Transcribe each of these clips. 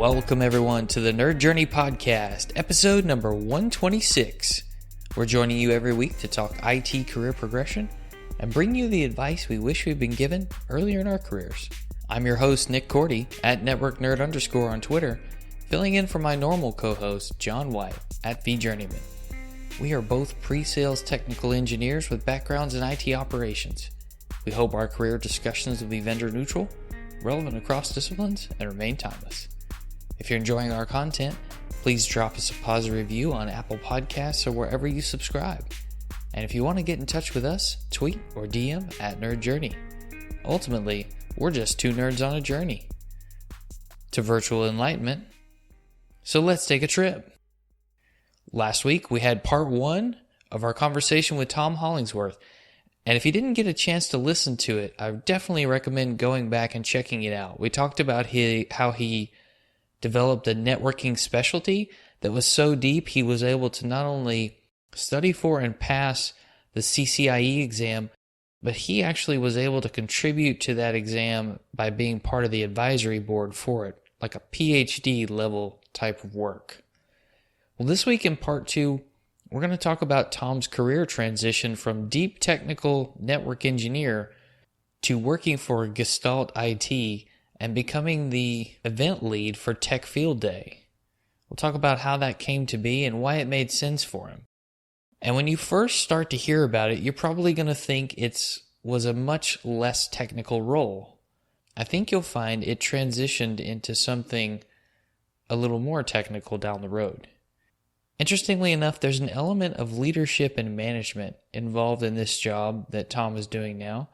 Welcome everyone to the Nerd Journey Podcast, episode number 126. We're joining you every week to talk IT career progression and bring you the advice we wish we'd been given earlier in our careers. I'm your host, Nick Cordy, at NetworkNerd_ on Twitter, filling in for my normal co-host, John White, at VJourneyman. We are both pre-sales technical engineers with backgrounds in IT operations. We hope our career discussions will be vendor neutral, relevant across disciplines, and remain timeless. If you're enjoying our content, please drop us a positive review on Apple Podcasts or wherever you subscribe. And if you want to get in touch with us, tweet or DM at Nerd Journey. Ultimately, we're just two nerds on a journey to virtual enlightenment. So let's take a trip. Last week, we had part one of our conversation with Tom Hollingsworth. And if you didn't get a chance to listen to it, I definitely recommend going back and checking it out. We talked about how he developed a networking specialty that was so deep he was able to not only study for and pass the CCIE exam, but he actually was able to contribute to that exam by being part of the advisory board for it, like a PhD level type of work. Well, this week in part two, we're going to talk about Tom's career transition from deep technical network engineer to working for Gestalt IT and becoming the event lead for Tech Field Day. We'll talk about how that came to be and why it made sense for him. And when you first start to hear about it, you're probably going to think it was a much less technical role. I think you'll find it transitioned into something a little more technical down the road. Interestingly enough, there's an element of leadership and management involved in this job that Tom is doing now,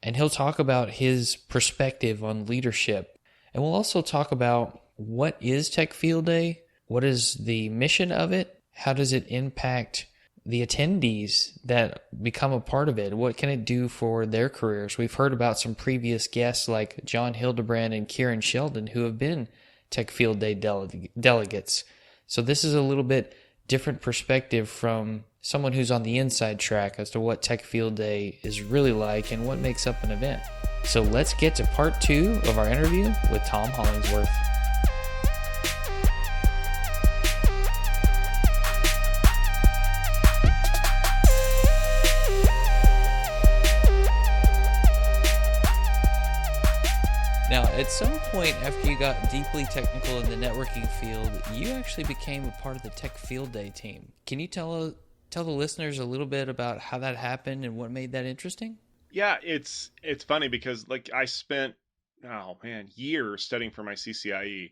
and he'll talk about his perspective on leadership. And we'll also talk about what is Tech Field Day, what is the mission of it, how does it impact the attendees that become a part of it, what can it do for their careers. We've heard about some previous guests like John Hildebrand and Kieran Sheldon who have been Tech Field Day delegates. So this is a little bit different perspective from someone who's on the inside track as to what Tech Field Day is really like and what makes up an event. So let's get to part two of our interview with Tom Hollingsworth. Now, at some point after you got deeply technical in the networking field, you actually became a part of the Tech Field Day team. Can you tell the listeners a little bit about how that happened and what made that interesting? Yeah, it's funny because I spent years studying for my CCIE.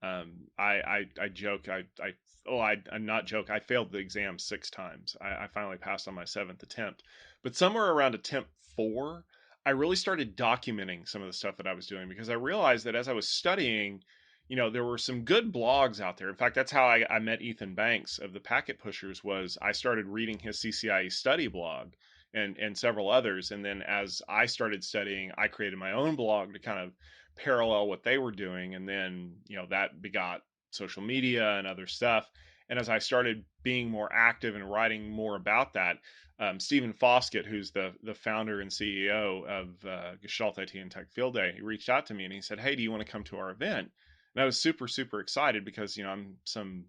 I joke I failed the exam 6 times. I finally passed on my 7th attempt, but somewhere around attempt 4. I really started documenting some of the stuff that I was doing because I realized that as I was studying, there were some good blogs out there. In fact, that's how I met Ethan Banks of the Packet Pushers. Was I started reading his CCIE study blog and several others. And then as I started studying, I created my own blog to kind of parallel what they were doing. And then, that begot social media and other stuff. And as I started being more active and writing more about that, Stephen Foskett, who's the founder and CEO of Gestalt IT and Tech Field Day, he reached out to me and he said, "Hey, do you want to come to our event?" And I was super, super excited because, I'm some,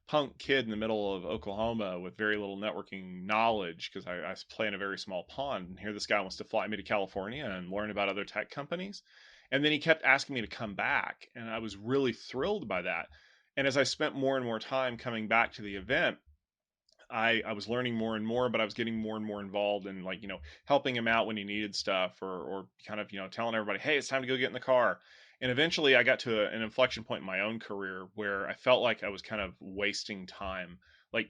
punk kid in the middle of Oklahoma with very little networking knowledge because I play in a very small pond. And here this guy wants to fly me to California and learn about other tech companies. And then he kept asking me to come back. And I was really thrilled by that. And as I spent more and more time coming back to the event, I was learning more and more, but I was getting more and more involved in helping him out when he needed stuff or kind of, telling everybody, hey, it's time to go get in the car. And eventually I got to an inflection point in my own career where I felt like I was kind of wasting time. I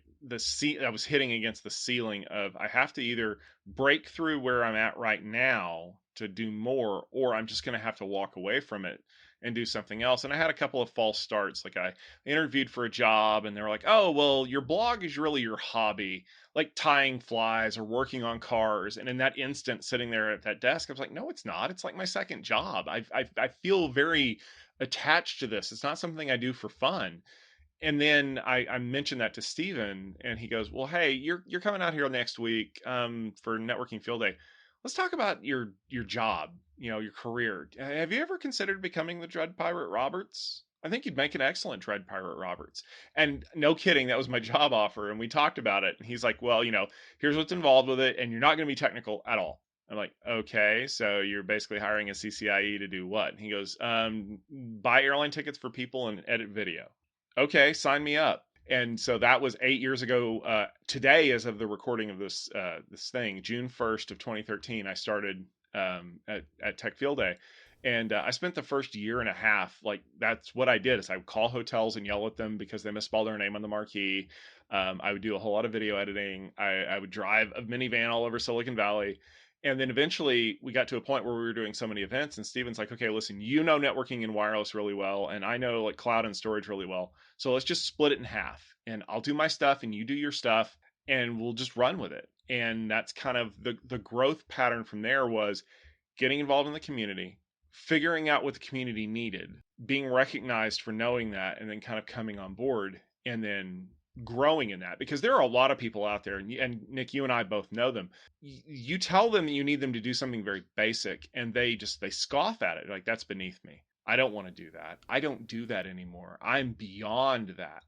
was hitting against the ceiling of I have to either break through where I'm at right now to do more, or I'm just going to have to walk away from it and do something else. And I had a couple of false starts. I interviewed for a job and they were like, "Oh, well, your blog is really your hobby, like tying flies or working on cars." And in that instant, sitting there at that desk, I was like, "No, it's not. It's like my second job. I feel very attached to this. It's not something I do for fun." And then I mentioned that to Steven and he goes, "Well, hey, you're coming out here next week for networking field day. let's talk about your job, your career. Have you ever considered becoming the Dread Pirate Roberts? I think you'd make an excellent Dread Pirate Roberts. And no kidding, that was my job offer. And we talked about it. And he's like, well, here's what's involved with it. And you're not going to be technical at all. I'm like, okay, so you're basically hiring a CCIE to do what? And he goes, buy airline tickets for people and edit video. Okay, sign me up. And so that was 8 years ago. Today, as of the recording of this thing, June 1st of 2013, I started at Tech Field Day. And I spent the first year and a half, like, that's what I did, is I would call hotels and yell at them because they misspelled their name on the marquee. I would do a whole lot of video editing. I would drive a minivan all over Silicon Valley. And then eventually we got to a point where we were doing so many events, and Steven's like, okay, listen, networking and wireless really well, and I know like cloud and storage really well. So let's just split it in half, and I'll do my stuff and you do your stuff, and we'll just run with it. And that's kind of the growth pattern from there, was getting involved in the community, figuring out what the community needed, being recognized for knowing that, and then kind of coming on board, and then growing in that, because there are a lot of people out there, and Nick, you and I both know them. You tell them that you need them to do something very basic, and they scoff at it, like, that's beneath me. I don't want to do that. I don't do that anymore. I'm beyond that.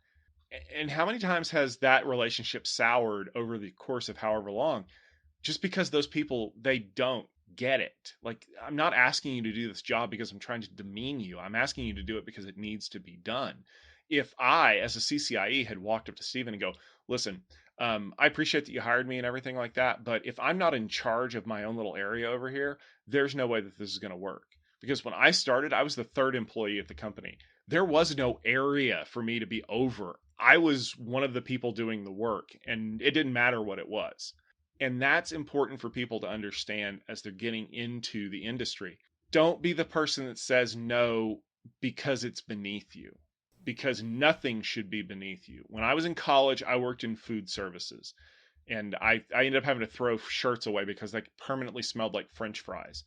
And how many times has that relationship soured over the course of however long, just because those people, they don't get it? Like, I'm not asking you to do this job because I'm trying to demean you. I'm asking you to do it because it needs to be done. If I, as a CCIE, had walked up to Steven and go, listen, I appreciate that you hired me and everything like that, but if I'm not in charge of my own little area over here, there's no way that this is going to work. Because when I started, I was the third employee at the company. There was no area for me to be over. I was one of the people doing the work, and it didn't matter what it was. And that's important for people to understand as they're getting into the industry. Don't be the person that says no because it's beneath you, because nothing should be beneath you. When I was in college, I worked in food services, and I ended up having to throw shirts away because they permanently smelled like French fries.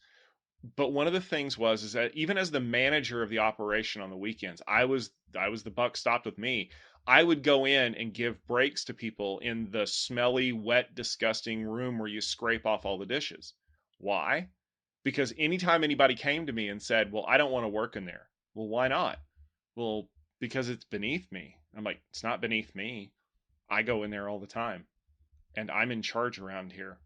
But one of the things is that even as the manager of the operation on the weekends, I was the buck stopped with me. I would go in and give breaks to people in the smelly, wet, disgusting room where you scrape off all the dishes. Why? Because anytime anybody came to me and said, well, I don't want to work in there. Well, why not? Well, because it's beneath me. I'm like, it's not beneath me. I go in there all the time, and I'm in charge around here.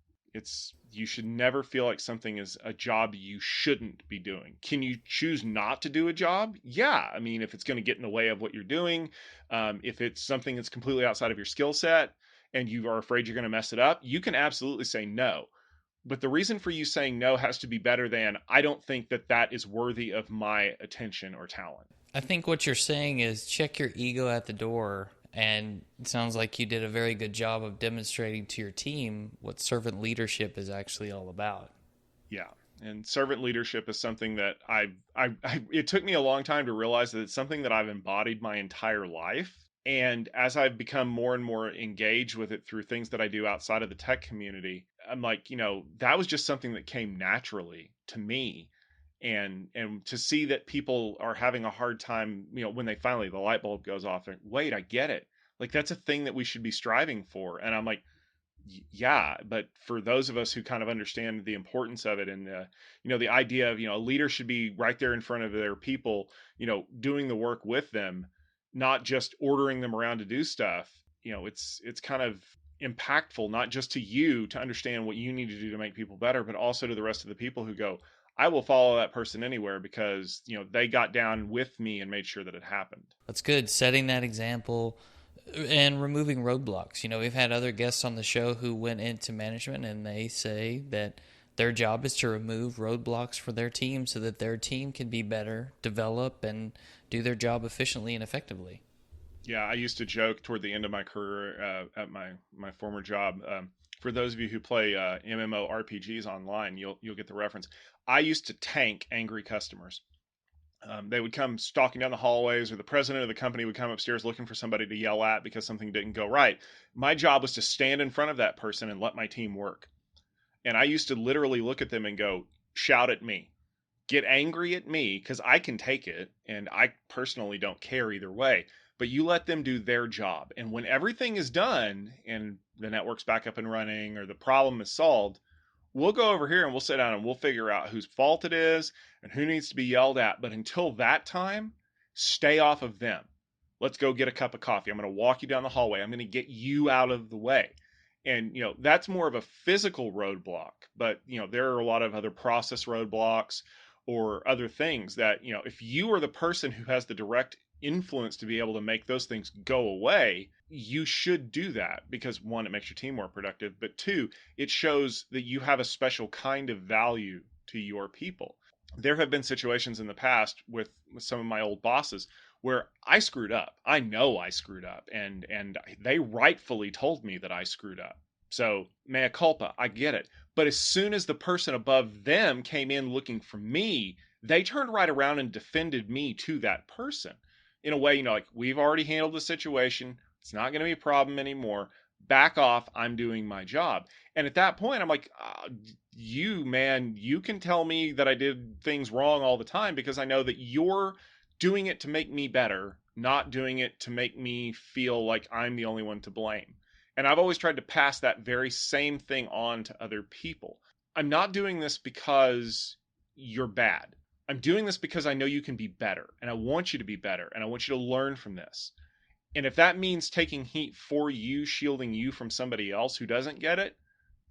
You should never feel like something is a job you shouldn't be doing. Can you choose not to do a job? Yeah. I mean, if it's going to get in the way of what you're doing, if it's something that's completely outside of your skill set and you are afraid you're going to mess it up, you can absolutely say no. But the reason for you saying no has to be better than, I don't think that is worthy of my attention or talent. I think what you're saying is check your ego at the door. And it sounds like you did a very good job of demonstrating to your team what servant leadership is actually all about. Yeah. And servant leadership is something that it took me a long time to realize that it's something that I've embodied my entire life. And as I've become more and more engaged with it through things that I do outside of the tech community, I'm like, that was just something that came naturally to me. And to see that people are having a hard time, when they finally, the light bulb goes off and wait, I get it. Like, that's a thing that we should be striving for. And I'm like, yeah, but for those of us who kind of understand the importance of it, and the idea of, a leader should be right there in front of their people, doing the work with them, not just ordering them around to do stuff. It's kind of impactful, not just to you to understand what you need to do to make people better, but also to the rest of the people who go, I will follow that person anywhere because, they got down with me and made sure that it happened. That's good. Setting that example and removing roadblocks. We've had other guests on the show who went into management, and they say that their job is to remove roadblocks for their team so that their team can be better, develop, and do their job efficiently and effectively. Yeah, I used to joke toward the end of my career at my former job. For those of you who play MMO RPGs online, you'll get the reference. I used to tank angry customers. They would come stalking down the hallways, or the president of the company would come upstairs looking for somebody to yell at because something didn't go right. My job was to stand in front of that person and let my team work. And I used to literally look at them and go, shout at me, get angry at me, because I can take it, and I personally don't care either way. But you let them do their job. And when everything is done and the network's back up and running or the problem is solved, We'll go over here and we'll sit down and we'll figure out whose fault it is and who needs to be yelled at. But until that time, stay off of them. Let's go get a cup of coffee. I'm going to walk you down the hallway. I'm going to get you out of the way. And, that's more of a physical roadblock. But, there are a lot of other process roadblocks or other things that, if you are the person who has the direct influence to be able to make those things go away, you should do that because one, it makes your team more productive, but two, it shows that you have a special kind of value to your people. There have been situations in the past with some of my old bosses where I screwed up. I know I screwed up, and they rightfully told me that I screwed up. So mea culpa, I get it. But as soon as the person above them came in looking for me, they turned right around and defended me to that person. In a way, like, we've already handled the situation. It's not going to be a problem anymore. Back off. I'm doing my job. And at that point, I'm like, you can tell me that I did things wrong all the time because I know that you're doing it to make me better, not doing it to make me feel like I'm the only one to blame. And I've always tried to pass that very same thing on to other people. I'm not doing this because you're bad. I'm doing this because I know you can be better, and I want you to be better, and I want you to learn from this. And if that means taking heat for you, shielding you from somebody else who doesn't get it,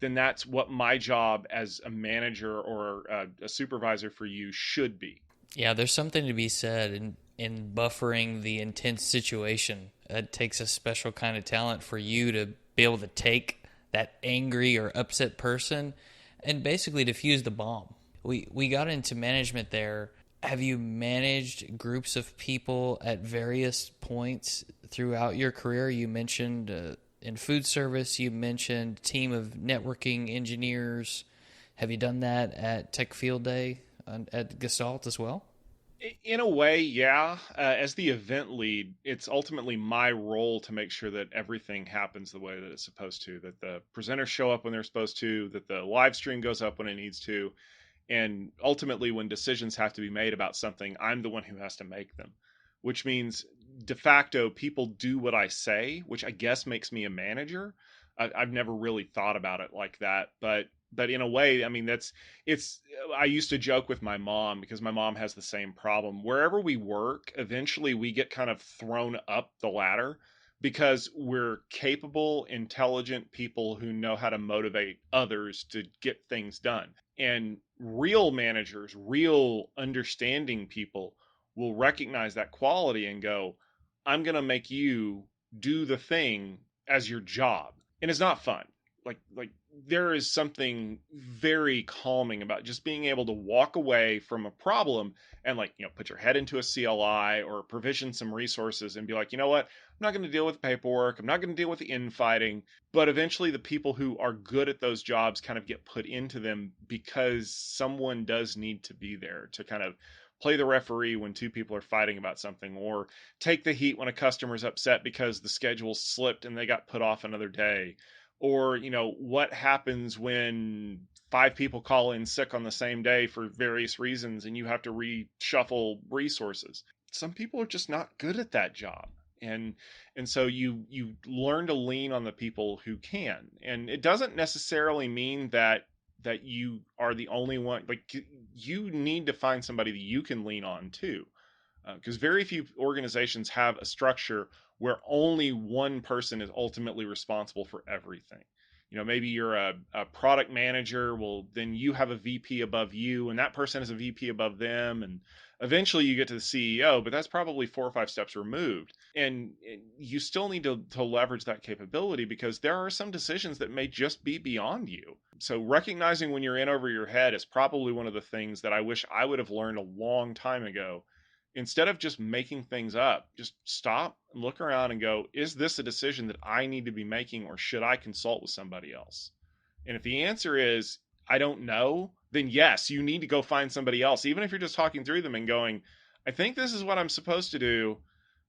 then that's what my job as a manager or a supervisor for you should be. Yeah, there's something to be said in buffering the intense situation. It takes a special kind of talent for you to be able to take that angry or upset person and basically defuse the bomb. We got into management there. Have you managed groups of people at various points throughout your career? You mentioned in food service, you mentioned a team of networking engineers. Have you done that at Tech Field Day at Gestalt as well? In a way, yeah. As the event lead, it's ultimately my role to make sure that everything happens the way that it's supposed to, that the presenters show up when they're supposed to, that the live stream goes up when it needs to. And ultimately, when decisions have to be made about something, I'm the one who has to make them, which means de facto people do what I say, which I guess makes me a manager. I've never really thought about it like that, but in a way, I mean, I used to joke with my mom because my mom has the same problem. Wherever we work, eventually we get kind of thrown up the ladder because we're capable, intelligent people who know how to motivate others to get things done. And real managers, real understanding people will recognize that quality and go, I'm going to make you do the thing as your job. And it's not fun. Like there is something very calming about just being able to walk away from a problem and put your head into a CLI or provision some resources and be like, you know what? I'm not going to deal with the paperwork. I'm not going to deal with the infighting. But eventually the people who are good at those jobs kind of get put into them because someone does need to be there to kind of play the referee when two people are fighting about something, or take the heat when a customer's upset because the schedule slipped and they got put off another day. Or, what happens when 5 people call in sick on the same day for various reasons and you have to reshuffle resources. Some people are just not good at that job. And so you learn to lean on the people who can. And it doesn't necessarily mean that you are the only one. Like, you need to find somebody that you can lean on too. Because very few organizations have a structure where only one person is ultimately responsible for everything. Maybe you're a product manager. Well, then you have a VP above you, and that person is a VP above them. And eventually you get to the CEO, but that's probably 4 or 5 steps removed. And you still need to leverage that capability because there are some decisions that may just be beyond you. So recognizing when you're in over your head is probably one of the things that I wish I would have learned a long time ago. Instead of just making things up, just stop and look around and go, is this a decision that I need to be making, or should I consult with somebody else? And if the answer is, I don't know, then yes, you need to go find somebody else. Even if you're just talking through them and going, I think this is what I'm supposed to do,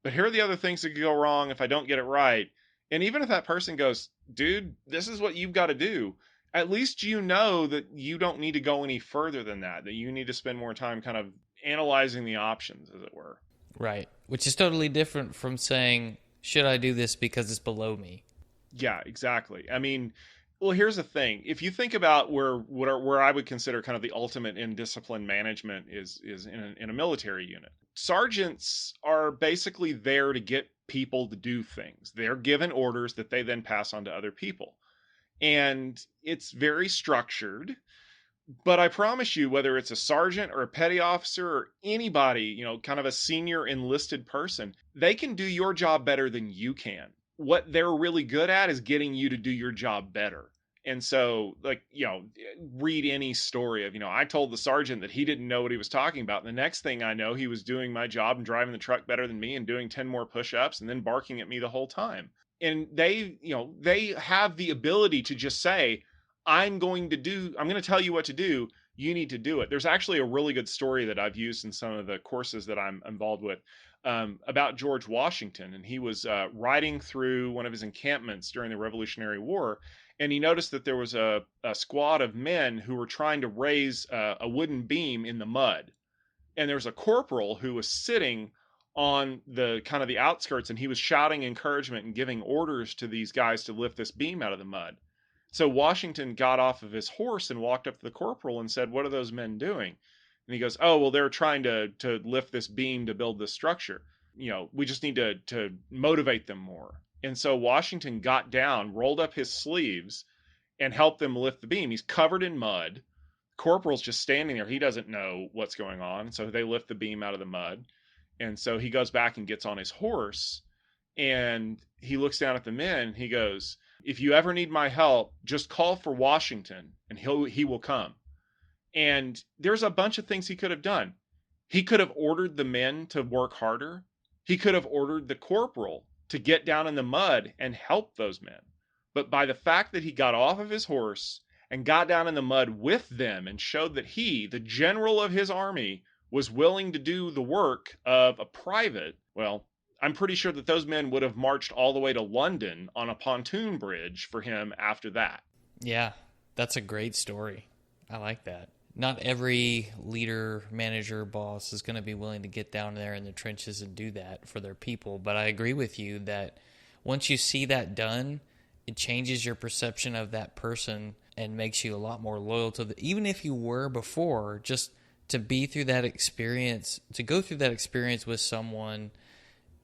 but here are the other things that could go wrong if I don't get it right. And even if that person goes, dude, this is what you've got to do, at least you know that you don't need to go any further than that you need to spend more time kind of analyzing the options, as it were. Right. Which is totally different from saying, should I do this because it's below me? Yeah, exactly. I mean, Well, here's the thing. If you think about where I would consider kind of the ultimate in discipline management is in a military unit. Sergeants are basically there to get people to do things. They're given orders that they then pass on to other people. And it's very structured. But I promise you, whether it's a sergeant or a petty officer or anybody, kind of a senior enlisted person, they can do your job better than you can. What they're really good at is getting you to do your job better. And so, like, read any story of, I told the sergeant that he didn't know what he was talking about. And the next thing I know, he was doing my job and driving the truck better than me and doing 10 more push-ups and then barking at me the whole time. And they have the ability to just say, I'm going to tell you what to do. You need to do it. There's actually a really good story that I've used in some of the courses that I'm involved with about George Washington. And he was riding through one of his encampments during the Revolutionary War. And he noticed that there was a squad of men who were trying to raise a wooden beam in the mud. And there was a corporal who was sitting on the kind of the outskirts, and he was shouting encouragement and giving orders to these guys to lift this beam out of the mud. So Washington got off of his horse and walked up to the corporal and said, "What are those men doing?" And he goes, "Oh, well, they're trying to lift this beam to build this structure. We just need to motivate them more." And so Washington got down, rolled up his sleeves, and helped them lift the beam. He's covered in mud. Corporal's just standing there. He doesn't know what's going on. So they lift the beam out of the mud. And so he goes back and gets on his horse, and he looks down at the men. He goes, "If you ever need my help, just call for Washington and he will come." And there's a bunch of things he could have done. He could have ordered the men to work harder. He could have ordered the corporal to get down in the mud and help those men. But by the fact that he got off of his horse and got down in the mud with them and showed that he, the general of his army, was willing to do the work of a private, well, I'm pretty sure that those men would have marched all the way to London on a pontoon bridge for him after that. Yeah, that's a great story. I like that. Not every leader, manager, boss is going to be willing to get down there in the trenches and do that for their people. But I agree with you that once you see that done, it changes your perception of that person and makes you a lot more loyal to even if you were before, just to be through that experience, to go through that experience with someone,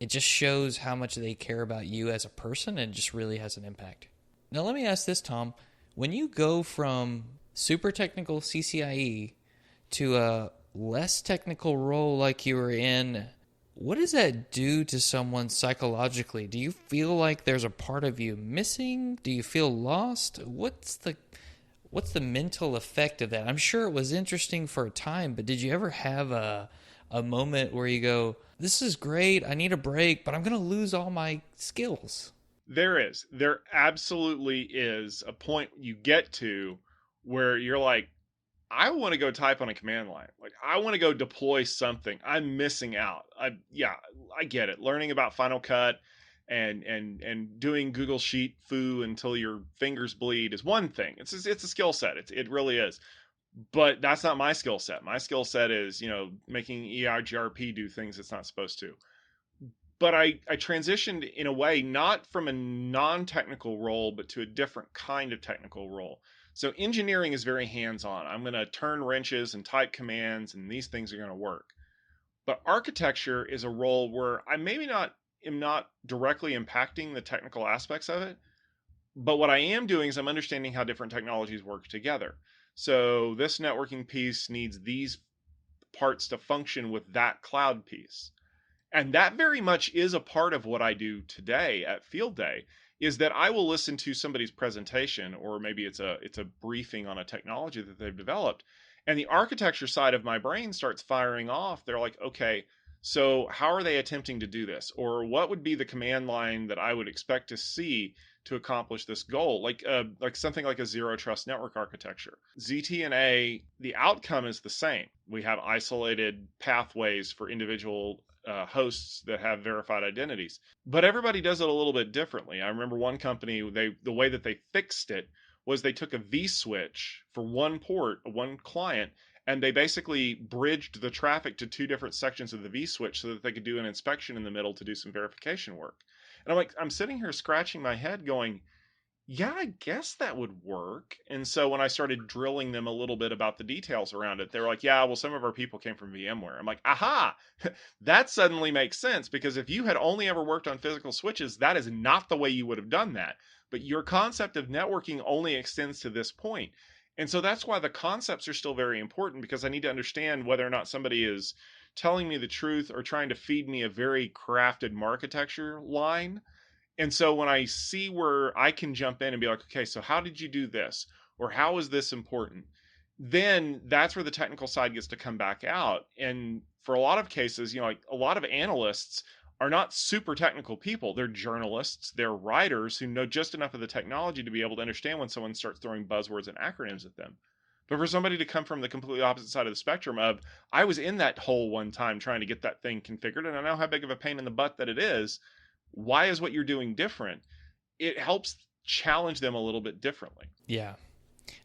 it just shows how much they care about you as a person and just really has an impact. Now, let me ask this, Tom. When you go from super technical CCIE to a less technical role like you were in, what does that do to someone psychologically? Do you feel like there's a part of you missing? Do you feel lost? What's the mental effect of that? I'm sure it was interesting for a time, but did you ever have a moment where you go, "This is great, I need a break, but I'm going to lose all my skills"? There absolutely is a point you get to where you're like, I want to go type on a command line. Like, I want to go deploy something. I'm missing out. I get it. Learning about Final Cut and doing Google Sheet foo until your fingers bleed is one thing. It's a skill set. It really is. But that's not my skill set. My skill set is, making EIGRP do things it's not supposed to. But I transitioned in a way, not from a non-technical role, but to a different kind of technical role. So engineering is very hands-on. I'm going to turn wrenches and type commands, and these things are going to work. But architecture is a role where I maybe am not directly impacting the technical aspects of it. But what I am doing is I'm understanding how different technologies work together. So this networking piece needs these parts to function with that cloud piece. And that very much is a part of what I do today at Field Day, is that I will listen to somebody's presentation, or maybe it's a briefing on a technology that they've developed, and the architecture side of my brain starts firing off. They're like, okay, so how are they attempting to do this? Or what would be the command line that I would expect to see to accomplish this goal? Like something like a zero trust network architecture. ZTNA, the outcome is the same. We have isolated pathways for individual hosts that have verified identities, but everybody does it a little bit differently. I remember one company, the way that they fixed it was they took a vSwitch for one port, one client, and they basically bridged the traffic to two different sections of the vSwitch so that they could do an inspection in the middle to do some verification work. And I'm sitting here scratching my head going, yeah, I guess that would work. And so when I started drilling them a little bit about the details around it, they were like, yeah, well, some of our people came from VMware. I'm like, aha, that suddenly makes sense, because if you had only ever worked on physical switches, that is not the way you would have done that. But your concept of networking only extends to this point. And so that's why the concepts are still very important, because I need to understand whether or not somebody is telling me the truth or trying to feed me a very crafted architecture line. And so when I see where I can jump in and be like, okay, so how did you do this? Or how is this important? Then that's where the technical side gets to come back out. And for a lot of cases, like a lot of analysts are not super technical people. They're journalists, they're writers who know just enough of the technology to be able to understand when someone starts throwing buzzwords and acronyms at them. But for somebody to come from the completely opposite side of the spectrum of, I was in that hole one time trying to get that thing configured, and I know how big of a pain in the butt that it is. Why is what you're doing different? It helps challenge them a little bit differently. Yeah,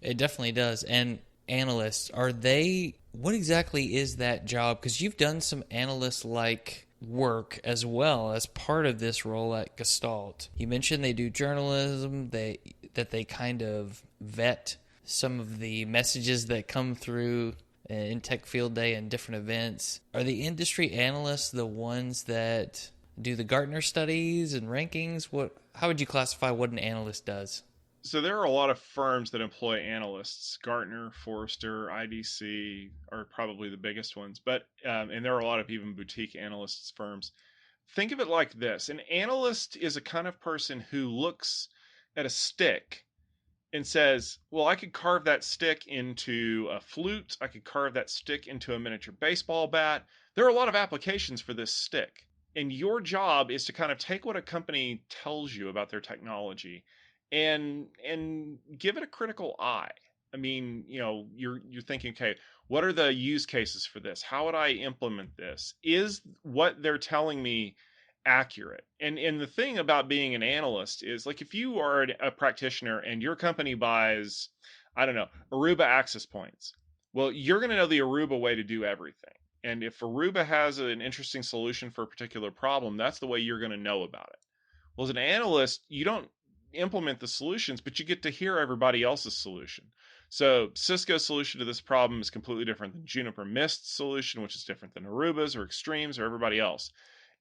it definitely does. And analysts, what exactly is that job? Because you've done some analyst-like work as well as part of this role at Gestalt. You mentioned they do journalism, that they kind of vet some of the messages that come through in Tech Field Day and different events. Are the industry analysts the ones that do the Gartner studies and rankings? How would you classify what an analyst does? So there are a lot of firms that employ analysts. Gartner, Forrester, IDC are probably the biggest ones, but and there are a lot of even boutique analysts firms. Think of it like this: an analyst is a kind of person who looks at a stick and says, well, I could carve that stick into a flute. I could carve that stick into a miniature baseball bat. There are a lot of applications for this stick. And your job is to kind of take what a company tells you about their technology and give it a critical eye. I mean, you're thinking, okay, what are the use cases for this? How would I implement this? Is what they're telling me accurate? And the thing about being an analyst is, like, if you are a practitioner and your company buys, I don't know, Aruba access points, well, you're going to know the Aruba way to do everything. And if Aruba has an interesting solution for a particular problem, that's the way you're going to know about it. Well, as an analyst, you don't implement the solutions, but you get to hear everybody else's solution. So Cisco's solution to this problem is completely different than Juniper Mist's solution, which is different than Aruba's or Extreme's or everybody else.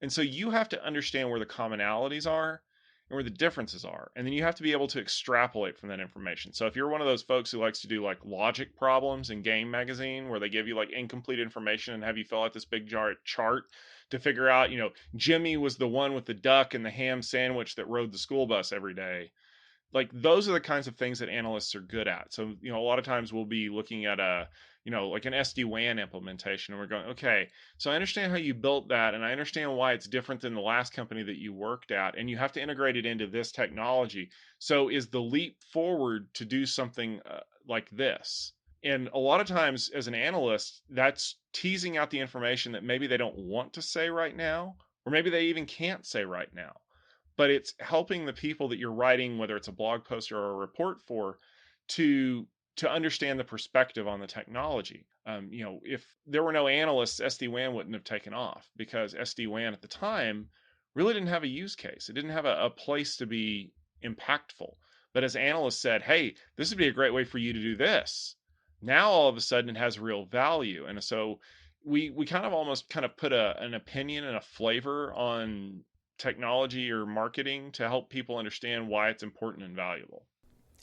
And so you have to understand where the commonalities are and where the differences are. And then you have to be able to extrapolate from that information. So if you're one of those folks who likes to do like logic problems in Game Magazine, where they give you like incomplete information and have you fill out this big chart to figure out, Jimmy was the one with the duck and the ham sandwich that rode the school bus every day. Like, those are the kinds of things that analysts are good at. So, a lot of times we'll be looking at like an SD-WAN implementation, and we're going, okay, so I understand how you built that, and I understand why it's different than the last company that you worked at, and you have to integrate it into this technology. So is the leap forward to do something like this? And a lot of times as an analyst, that's teasing out the information that maybe they don't want to say right now, or maybe they even can't say right now. But it's helping the people that you're writing, whether it's a blog post or a report for, to understand the perspective on the technology. If there were no analysts, SD-WAN wouldn't have taken off, because SD-WAN at the time really didn't have a use case. It didn't have a place to be impactful. But as analysts said, hey, this would be a great way for you to do this. Now all of a sudden it has real value. And so we kind of almost kind of put an opinion and a flavor on technology or marketing to help people understand why it's important and valuable.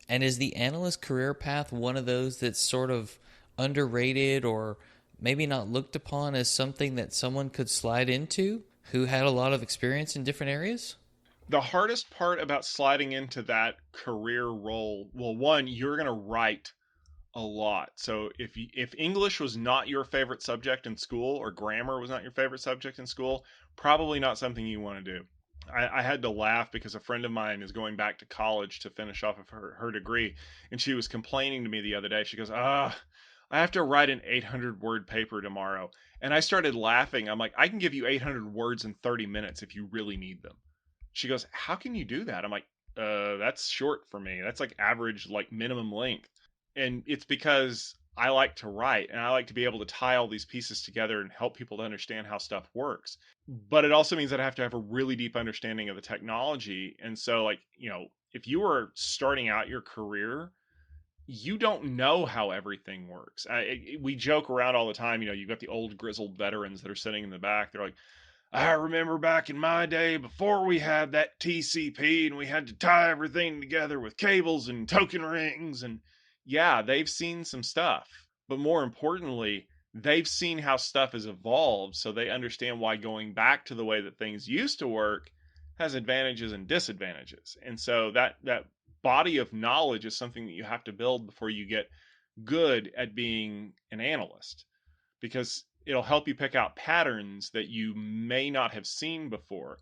And is the analyst career path one of those that's sort of underrated, or maybe not looked upon as something that someone could slide into who had a lot of experience in different areas? The hardest part about sliding into that career role, well, one, you're going to write a lot. So if English was not your favorite subject in school, or grammar was not your favorite subject in school, probably not something you want to do. I had to laugh because a friend of mine is going back to college to finish off of her degree, and she was complaining to me the other day. She goes, I have to write an 800-word paper tomorrow. And I started laughing. I'm like, I can give you 800 words in 30 minutes if you really need them. She goes, how can you do that? I'm like, that's short for me. That's like average, like minimum length. And it's because I like to write, and I like to be able to tie all these pieces together and help people to understand how stuff works. But it also means that I have to have a really deep understanding of the technology. And so, like, if you were starting out your career, you don't know how everything works. We joke around all the time. You've got the old grizzled veterans that are sitting in the back. They're like, I remember back in my day before we had that TCP and we had to tie everything together with cables and token rings. And yeah, they've seen some stuff. But more importantly, they've seen how stuff has evolved. So they understand why going back to the way that things used to work has advantages and disadvantages. And so that body of knowledge is something that you have to build before you get good at being an analyst, because it'll help you pick out patterns that you may not have seen before.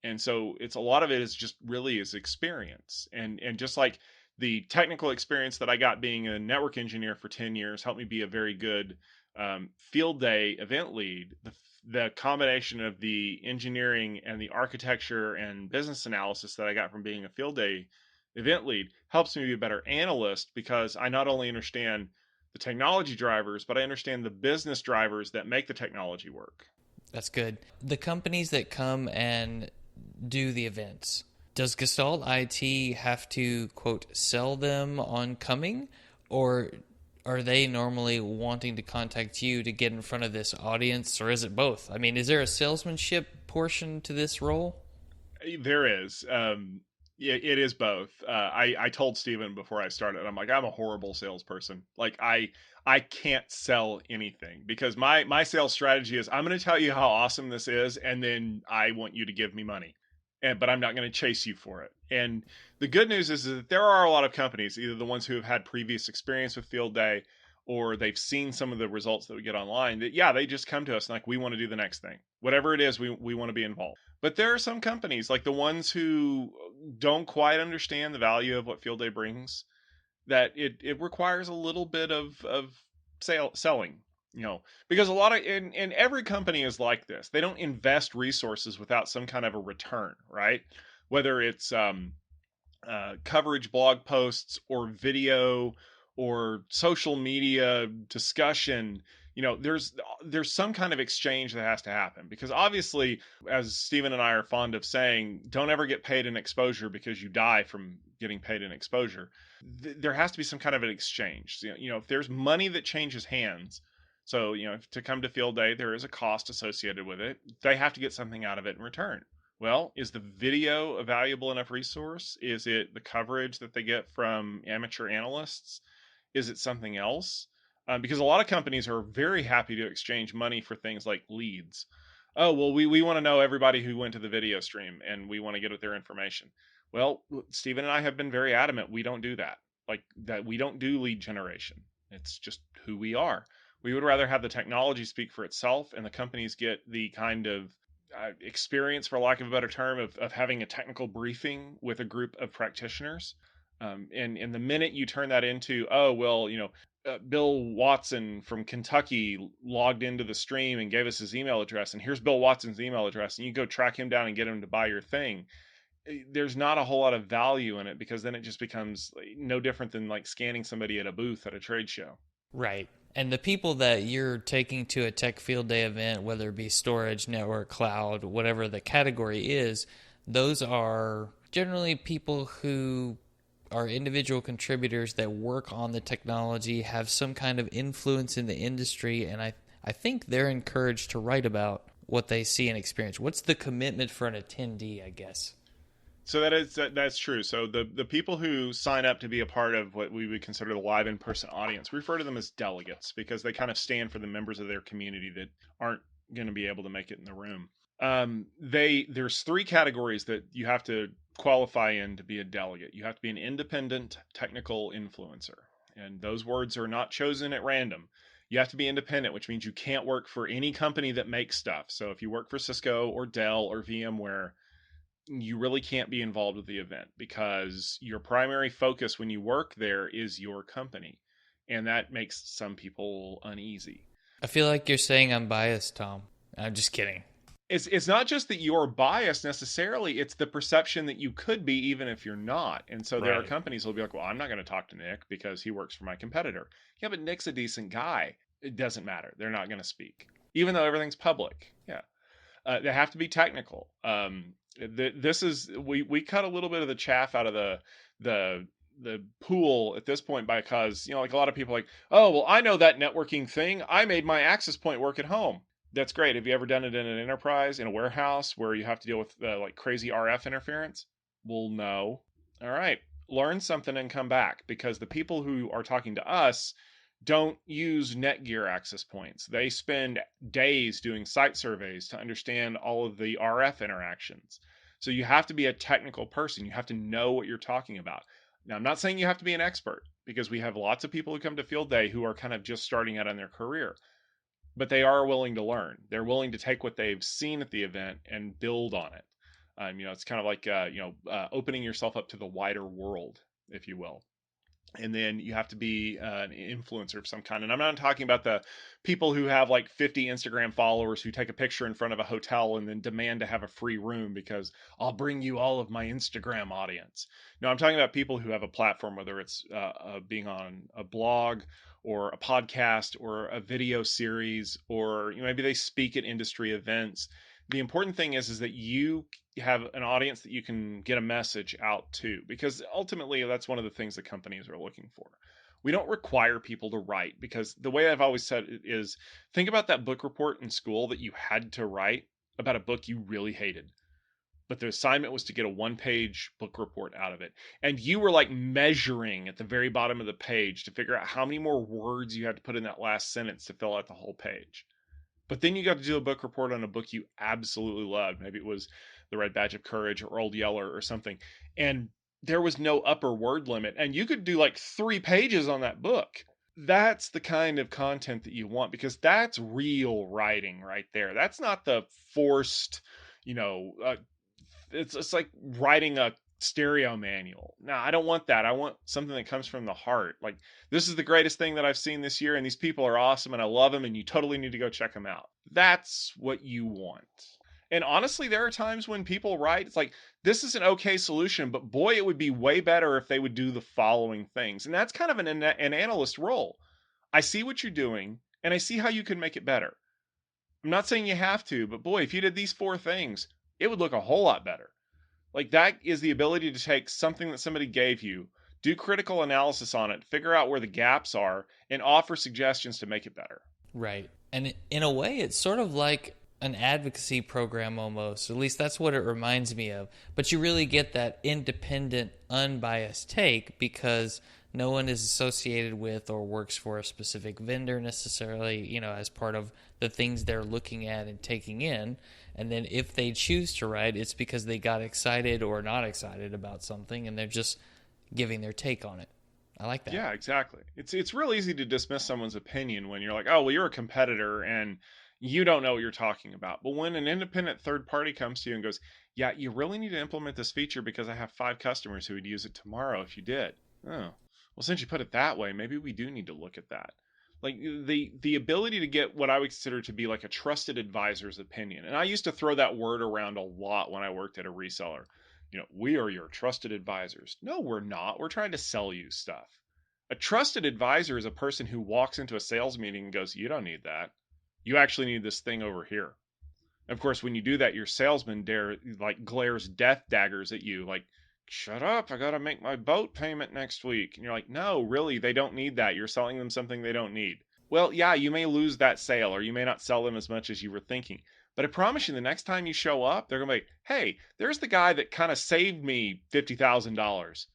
And so it's a lot of it is just really is experience. And just like the technical experience that I got being a network engineer for 10 years helped me be a very good field day event lead, the combination of the engineering and the architecture and business analysis that I got from being a field day event lead helps me be a better analyst, because I not only understand the technology drivers, but I understand the business drivers that make the technology work. That's good. The companies that come and do the events, does Gestalt IT have to, quote, sell them on coming, or are they normally wanting to contact you to get in front of this audience, or is it both? I mean, is there a salesmanship portion to this role? There is. It is both. I told Steven before I started, I'm like, I'm a horrible salesperson. Like I can't sell anything, because my sales strategy is, I'm going to tell you how awesome this is, and then I want you to give me money. But I'm not going to chase you for it. And the good news is that there are a lot of companies, either the ones who have had previous experience with Field Day, or they've seen some of the results that we get online, that, yeah, they just come to us and like, we want to do the next thing. Whatever it is, we want to be involved. But there are some companies, like the ones who don't quite understand the value of what Field Day brings, that it requires a little bit of selling, because a lot of, and every company is like this. They don't invest resources without some kind of a return, right? Whether it's coverage, blog posts, or video, or social media discussion, there's some kind of exchange that has to happen, because obviously, as Stephen and I are fond of saying, don't ever get paid in exposure, because you die from getting paid in exposure. There has to be some kind of an exchange. If there's money that changes hands, so to come to Field Day, there is a cost associated with it. They have to get something out of it in return. Well, is the video a valuable enough resource? Is it the coverage that they get from amateur analysts? Is it something else? Because a lot of companies are very happy to exchange money for things like leads. Oh, well, we want to know everybody who went to the video stream, and we want to get their information. Well, Stephen and I have been very adamant we don't do that. Like that, we don't do lead generation. It's just who we are. We would rather have the technology speak for itself, and the companies get the kind of experience, for lack of a better term, of having a technical briefing with a group of practitioners. And the minute you turn that into, oh, well, Bill Watson from Kentucky logged into the stream and gave us his email address, and here's Bill Watson's email address, and you go track him down and get him to buy your thing. There's not a whole lot of value in it, because then it just becomes no different than like scanning somebody at a booth at a trade show. Right. And the people that you're taking to a tech field day event, whether it be storage, network, cloud, whatever the category is, those are generally people who are individual contributors that work on the technology, have some kind of influence in the industry, and I think they're encouraged to write about what they see and experience. What's the commitment for an attendee, I guess? So that's true. So the people who sign up to be a part of what we would consider the live in-person audience, we refer to them as delegates, because they kind of stand for the members of their community that aren't going to be able to make it in the room. There's three categories that you have to qualify in to be a delegate. You have to be an independent technical influencer, and those words are not chosen at random. You have to be independent, which means you can't work for any company that makes stuff. So if you work for Cisco or Dell or VMware, you really can't be involved with the event, because your primary focus when you work there is your company, and that makes some people uneasy. I feel like you're saying I'm biased, Tom. I'm just kidding. it's not just that you're biased necessarily, it's the perception that you could be even if you're not. And so there are Right. companies who'll be like, well, I'm not going to talk to Nick because he works for my competitor. Yeah, but Nick's a decent guy. It doesn't matter. They're not going to speak, even though everything's public. Yeah. They have to be technical. This is we cut a little bit of the chaff out of the the pool at this point because like a lot of people are like, oh well, I know that networking thing. I made my access point work at home. That's great. Have you ever done it in an enterprise, in a warehouse where you have to deal with like crazy RF interference? Well, no. All right, learn something and come back, because the people who are talking to us don't use Netgear access points. They spend days doing site surveys to understand all of the RF interactions. So you have to be a technical person. You have to know what you're talking about. Now, I'm not saying you have to be an expert, because we have lots of people who come to field day who are kind of just starting out in their career, but they are willing to learn. They're willing to take what they've seen at the event and build on it. It's kind of like opening yourself up to the wider world, if you will. And then you have to be an influencer of some kind. And I'm not talking about the people who have like 50 Instagram followers who take a picture in front of a hotel and then demand to have a free room because I'll bring you all of my Instagram audience. No, I'm talking about people who have a platform, whether it's being on a blog or a podcast or a video series, or maybe they speak at industry events. The important thing is that you have an audience that you can get a message out to, because ultimately that's one of the things that companies are looking for. We don't require people to write, because the way I've always said it is, think about that book report in school that you had to write about a book you really hated, but the assignment was to get a 1-page book report out of it, and you were like measuring at the very bottom of the page to figure out how many more words you had to put in that last sentence to fill out the whole page. But then you got to do a book report on a book you absolutely loved. Maybe it was The Red Badge of Courage or Old Yeller or something. And there was no upper word limit. And you could do like 3 pages on that book. That's the kind of content that you want, because that's real writing right there. That's not the forced, it's like writing a stereo manual. No, I don't want that. I want something that comes from the heart. Like, this is the greatest thing that I've seen this year, and these people are awesome, and I love them, and you totally need to go check them out. That's what you want. And honestly, there are times when people write, it's like, this is an okay solution, but boy, it would be way better if they would do the following things. And that's kind of an analyst role. I see what you're doing, and I see how you can make it better. I'm not saying you have to, but boy, if you did these 4 things, it would look a whole lot better. Like, that is the ability to take something that somebody gave you, do critical analysis on it, figure out where the gaps are, and offer suggestions to make it better. Right. And in a way, it's sort of like an advocacy program almost. At least that's what it reminds me of. But you really get that independent, unbiased take, because no one is associated with or works for a specific vendor necessarily, as part of the things they're looking at and taking in. And then if they choose to write, it's because they got excited or not excited about something, and they're just giving their take on it. I like that. Yeah, exactly. It's real easy to dismiss someone's opinion when you're like, oh, well, you're a competitor and you don't know what you're talking about. But when an independent third party comes to you and goes, yeah, you really need to implement this feature because I have 5 customers who would use it tomorrow if you did. Oh, well, since you put it that way, maybe we do need to look at that. Like, the ability to get what I would consider to be like a trusted advisor's opinion. And I used to throw that word around a lot when I worked at a reseller. We are your trusted advisors. No, we're not. We're trying to sell you stuff. A trusted advisor is a person who walks into a sales meeting and goes, you don't need that. You actually need this thing over here. And of course, when you do that, your salesman glares death daggers at you, like, shut up, I gotta make my boat payment next week. And you're like, no, really, they don't need that. You're selling them something they don't need. Well, yeah, you may lose that sale, or you may not sell them as much as you were thinking. But I promise you, the next time you show up, they're gonna be like, hey, there's the guy that kind of saved me $50,000.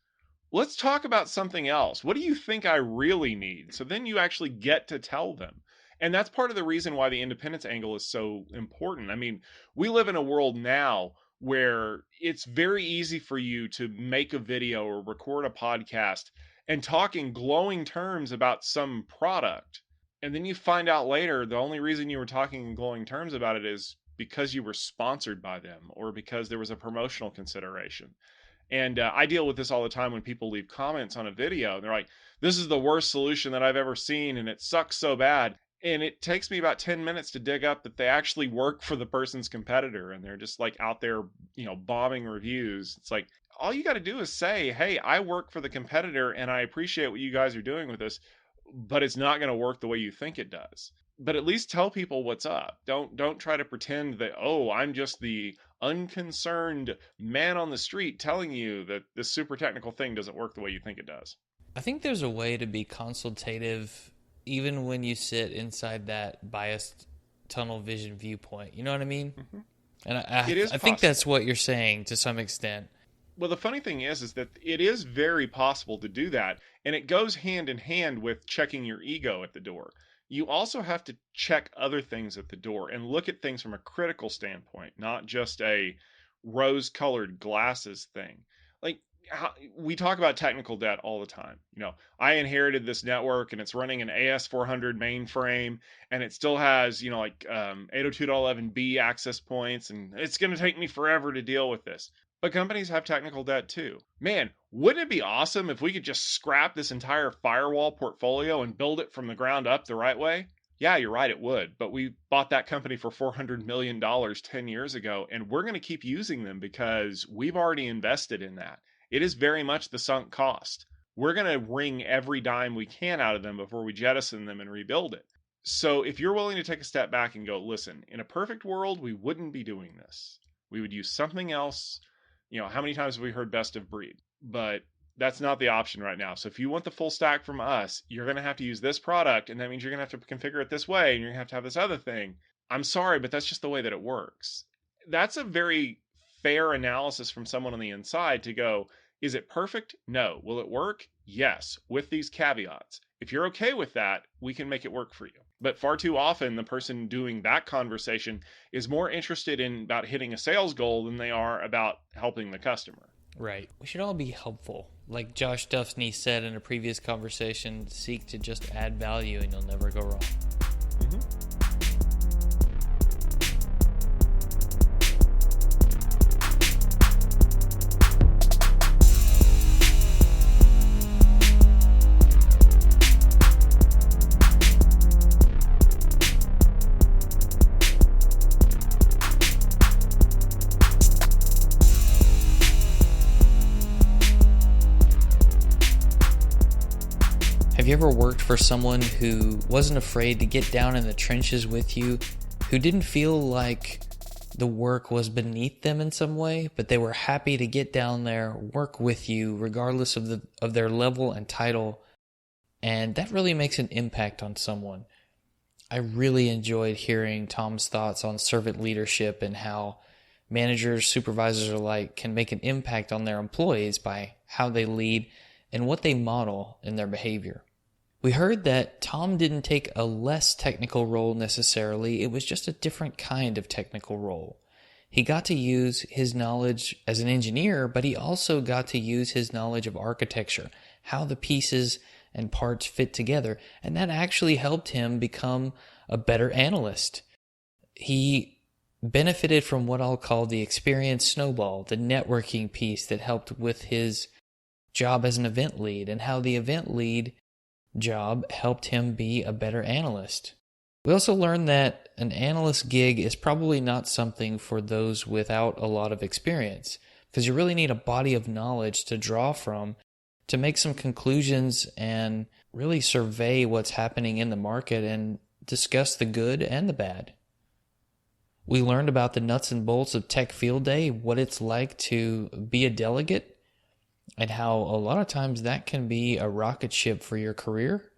Let's talk about something else. What do you think I really need? So then you actually get to tell them. And that's part of the reason why the independence angle is so important. I mean, we live in a world now where it's very easy for you to make a video or record a podcast and talk in glowing terms about some product. And then you find out later the only reason you were talking in glowing terms about it is because you were sponsored by them or because there was a promotional consideration. And I deal with this all the time when people leave comments on a video. And they're like, this is the worst solution that I've ever seen and it sucks so bad. And it takes me about 10 minutes to dig up that they actually work for the person's competitor, and they're just like out there, bombing reviews. It's like, all you got to do is say, hey, I work for the competitor and I appreciate what you guys are doing with this, but it's not going to work the way you think it does. But at least tell people what's up. Don't try to pretend that, oh, I'm just the unconcerned man on the street telling you that this super technical thing doesn't work the way you think it does. I think there's a way to be consultative even when you sit inside that biased tunnel vision viewpoint. You know what I mean? Mm-hmm. And I It is think that's what you're saying to some extent. Well, the funny thing is that it is very possible to do that, and it goes hand in hand with checking your ego at the door. You also have to check other things at the door and look at things from a critical standpoint, not just a rose-colored glasses thing. Like, we talk about technical debt all the time. I inherited this network and it's running an AS400 mainframe, and it still has, 802.11b access points, and it's going to take me forever to deal with this. But companies have technical debt too. Man, wouldn't it be awesome if we could just scrap this entire firewall portfolio and build it from the ground up the right way? Yeah, you're right, it would. But we bought that company for $400 million 10 years ago, and we're going to keep using them because we've already invested in that. It is very much the sunk cost. We're going to wring every dime we can out of them before we jettison them and rebuild it. So if you're willing to take a step back and go, listen, in a perfect world, we wouldn't be doing this. We would use something else. How many times have we heard best of breed? But that's not the option right now. So if you want the full stack from us, you're going to have to use this product, and that means you're going to have to configure it this way, and you're going to have this other thing. I'm sorry, but that's just the way that it works. That's a very fair analysis from someone on the inside to go, is it perfect? No. Will it work? Yes, with these caveats. If you're okay with that, we can make it work for you. But far too often, the person doing that conversation is more interested in about hitting a sales goal than they are about helping the customer. Right. We should all be helpful. Like Josh Duffney said in a previous conversation, seek to just add value and you'll never go wrong. Mm-hmm. Have you ever worked for someone who wasn't afraid to get down in the trenches with you, who didn't feel like the work was beneath them in some way, but they were happy to get down there, work with you, regardless of their level and title, and that really makes an impact on someone? I really enjoyed hearing Tom's thoughts on servant leadership and how managers, supervisors alike can make an impact on their employees by how they lead and what they model in their behavior. We heard that Tom didn't take a less technical role necessarily, it was just a different kind of technical role. He got to use his knowledge as an engineer, but he also got to use his knowledge of architecture, how the pieces and parts fit together, and that actually helped him become a better analyst. He benefited from what I'll call the experience snowball, the networking piece that helped with his job as an event lead, and how the event lead job helped him be a better analyst. We also learned that an analyst gig is probably not something for those without a lot of experience, because you really need a body of knowledge to draw from to make some conclusions and really survey what's happening in the market and discuss the good and the bad. We learned about the nuts and bolts of Tech Field Day, what it's like to be a delegate, and how a lot of times that can be a rocket ship for your career.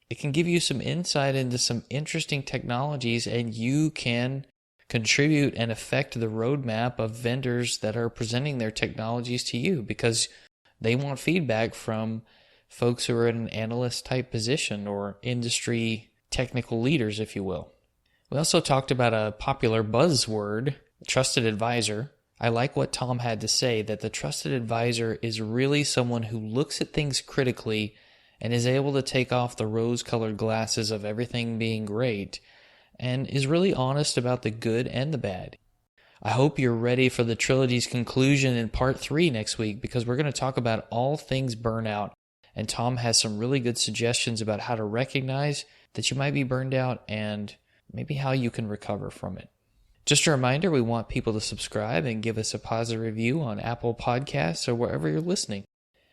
It can give you some insight into some interesting technologies, and you can contribute and affect the roadmap of vendors that are presenting their technologies to you because they want feedback from folks who are in an analyst type position or industry technical leaders, if you will. We also talked about a popular buzzword, trusted advisor. I like what Tom had to say, that the trusted advisor is really someone who looks at things critically and is able to take off the rose-colored glasses of everything being great and is really honest about the good and the bad. I hope you're ready for the trilogy's conclusion in part 3 next week, because we're going to talk about all things burnout and Tom has some really good suggestions about how to recognize that you might be burned out and maybe how you can recover from it. Just a reminder, we want people to subscribe and give us a positive review on Apple Podcasts or wherever you're listening.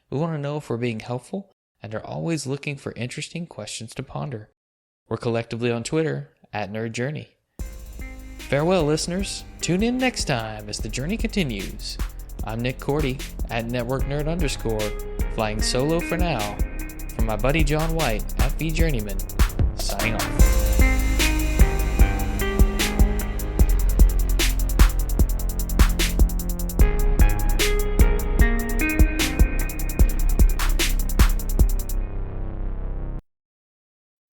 We want to know if we're being helpful and are always looking for interesting questions to ponder. We're collectively on Twitter @NerdJourney. Farewell, listeners. Tune in next time as the journey continues. I'm Nick Cordy @NetworkNerd_, flying solo for now. From my buddy John White @VJourneyman, signing off.